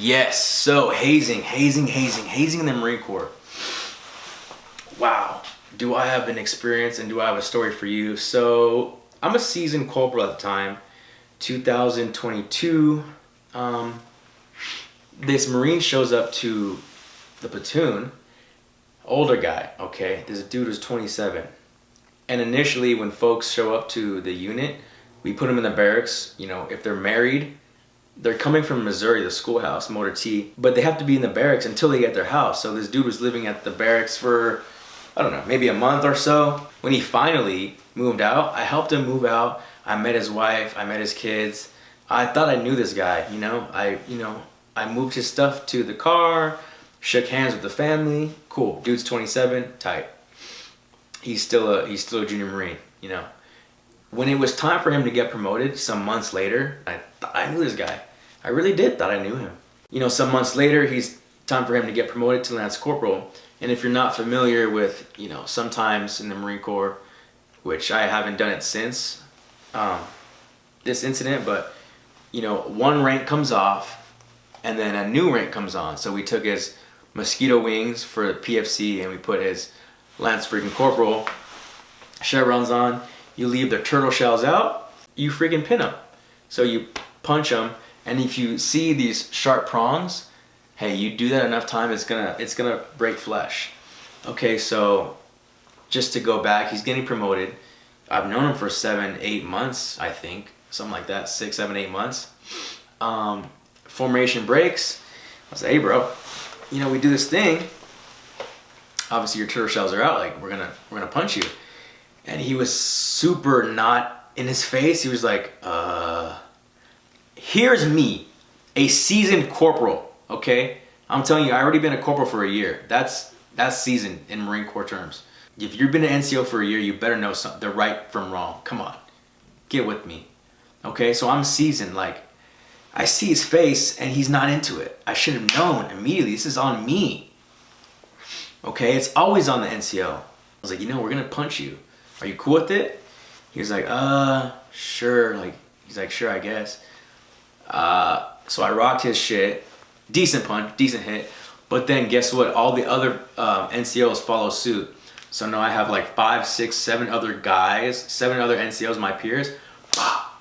Yes, so hazing in the Marine Corps. Wow, do I have an experience and do I have a story for you? So I'm a seasoned corporal at the time, 2022. This Marine shows up to the platoon, older guy, okay? This dude was 27. And initially when folks show up to the unit, we put them in the barracks. You know, if they're married, they're coming from Missouri, the schoolhouse, Motor T, but they have to be in the barracks until they get their house. So this dude was living at the barracks for, I don't know, maybe a month or so. When he finally moved out, I helped him move out. I met his wife, I met his kids. I thought I knew this guy, I moved his stuff to the car, shook hands with the family. Cool, dude's 27, tight. He's still a junior Marine, When it was time for him to get promoted some months later, I thought I knew this guy. I really did thought I knew him. Some months later, he's time for him to get promoted to Lance Corporal. And if you're not familiar with, sometimes in the Marine Corps, which I haven't done it since this incident, but, one rank comes off and then a new rank comes on. So we took his mosquito wings for PFC and we put his Lance freaking Corporal chevrons on. You leave the turtle shells out, you freaking pin them. So you punch them, and if you see these sharp prongs, hey, you do that enough time, it's gonna break flesh. Okay, so just to go back, he's getting promoted. I've known him for 7-8 months, I think, something like that, 6, 7, 8 months. Formation breaks. I was like, hey, bro, we do this thing. Obviously, your turtle shells are out. Like we're gonna punch you. And he was super not in his face. He was like, here's me, a seasoned corporal, okay? I'm telling you, I already been a corporal for a year. That's seasoned in Marine Corps terms. If you've been an NCO for a year, you better know the right from wrong. Come on, get with me, okay? So I'm seasoned. Like, I see his face and he's not into it. I should have known immediately. This is on me, okay? It's always on the NCO. I was like, we're gonna punch you. Are you cool with it? He was like, sure. He's like, sure, I guess. So I rocked his shit. Decent punch, decent hit. But then guess what? All the other NCOs follow suit. So now I have like 5, 6, 7 other guys, 7 other NCOs, my peers. Bah,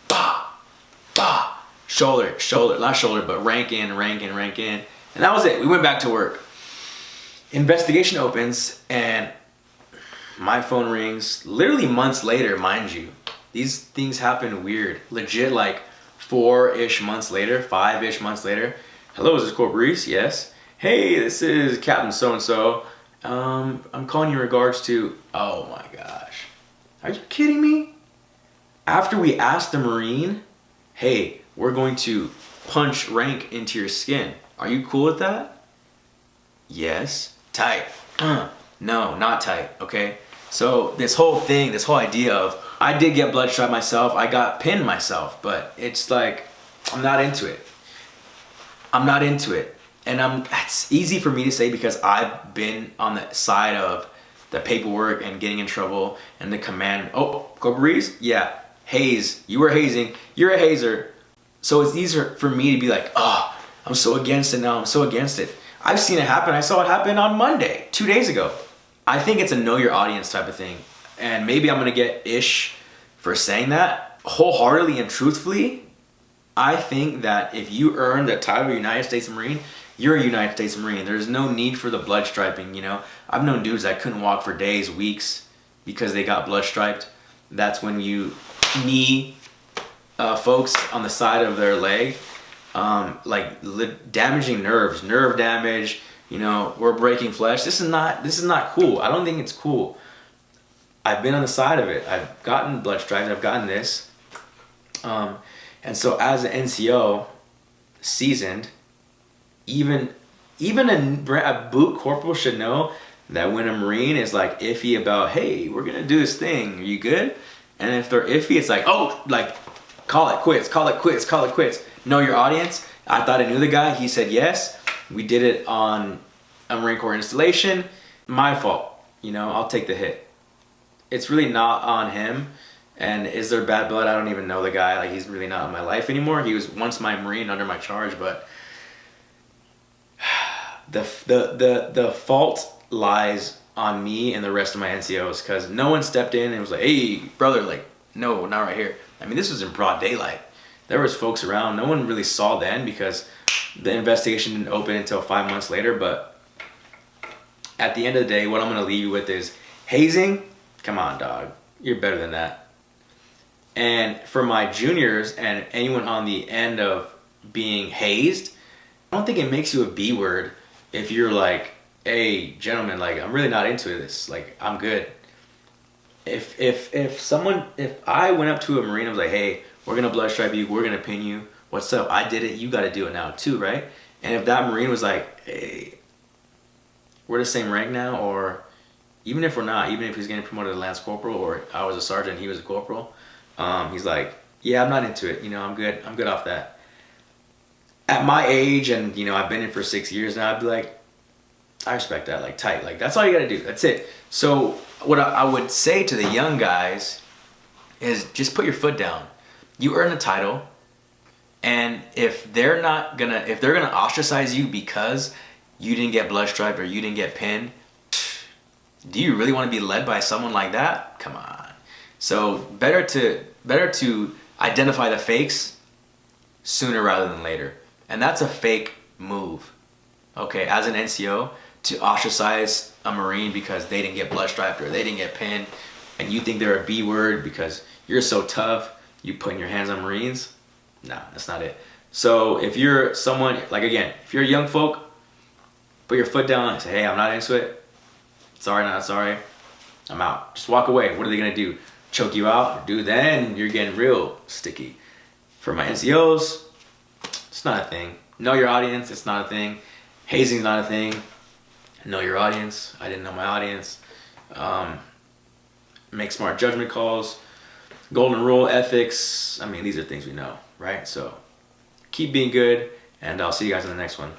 bah, bah. Shoulder, not shoulder, but rank in. And that was it. We went back to work. Investigation opens and my phone rings literally months later, mind you. These things happen weird. Legit, like 4-ish months later, 5-ish months later. Hello, is this Corporal Reese? Yes. Hey, this is Captain so-and-so. I'm calling you in regards to... Oh my gosh. Are you kidding me? After we asked the Marine, hey, we're going to punch rank into your skin. Are you cool with that? Yes. Tight. No, not tight, okay? So this whole idea of, I did get blood stripe myself, I got pinned myself, but it's like, I'm not into it. And it's easy for me to say because I've been on the side of the paperwork and getting in trouble and the command, oh, Corporal Reese? Yeah, haze, you were hazing, you're a hazer. So it's easier for me to be like, oh, I'm so against it now, I'm so against it. I've seen it happen, I saw it happen on Monday, 2 days ago. I think it's a know your audience type of thing. And maybe I'm gonna get ish for saying that. Wholeheartedly and truthfully, I think that if you earn the title of United States Marine, you're a United States Marine. There's no need for the blood striping, I've known dudes that couldn't walk for days, weeks, because they got blood striped. That's when you knee folks on the side of their leg, damaging nerves, nerve damage, we're breaking flesh. This is not cool. I don't think it's cool. I've been on the side of it. I've gotten blood stripes. I've gotten this. And so as an NCO, seasoned, even a boot corporal should know that when a Marine is like iffy about, hey, we're gonna do this thing, are you good? And if they're iffy, it's like, oh, like, call it quits. Know your audience. I thought I knew the guy. He said yes. We did it on a Marine Corps installation. My fault. I'll take the hit. It's really not on him. And is there bad blood? I don't even know the guy. Like, he's really not in my life anymore. He was once my Marine under my charge, but The fault lies on me and the rest of my NCOs, because no one stepped in and was like, hey brother, like, no, not right here. I mean, this was in broad daylight. There was folks around. No one really saw then because the investigation didn't open until 5 months later. But at the end of the day, what I'm going to leave you with is hazing. Come on, dog. You're better than that. And for my juniors and anyone on the end of being hazed, I don't think it makes you a B word if you're like, hey, gentlemen, like, I'm really not into this. Like, I'm good. If I went up to a Marine and was like, hey, we're going to blood stripe you, we're going to pin you, what's up? I did it, you got to do it now too, right? And if that Marine was like, hey, we're the same rank now, or even if we're not, even if he's getting promoted to Lance Corporal, or I was a sergeant, he was a corporal, he's like, yeah, I'm not into it, you know, I'm good off that. At my age, and you know, I've been in for 6 years now, I'd be like, I respect that, like, tight, like, that's all you gotta do, that's it. So what I would say to the young guys is just put your foot down. You earn a title, and if they're gonna ostracize you because you didn't get blood striped or you didn't get pinned, do you really want to be led by someone like that? Come on. So better to identify the fakes sooner rather than later. And that's a fake move. Okay, as an NCO, to ostracize a Marine because they didn't get blood striped or they didn't get pinned, and you think they're a B word because you're so tough, you putting your hands on Marines? Nah, that's not it. So if you're someone, like, again, if you're young folk, put your foot down and say, hey, I'm not into it. Sorry, not sorry. I'm out. Just walk away. What are they gonna do? Choke you out? Dude, then you're getting real sticky. For my NCOs, it's not a thing. Know your audience, it's not a thing. Hazing's not a thing. Know your audience. I didn't know my audience. Make smart judgment calls. Golden rule, ethics. I mean, these are things we know, right? So keep being good, and I'll see you guys in the next one.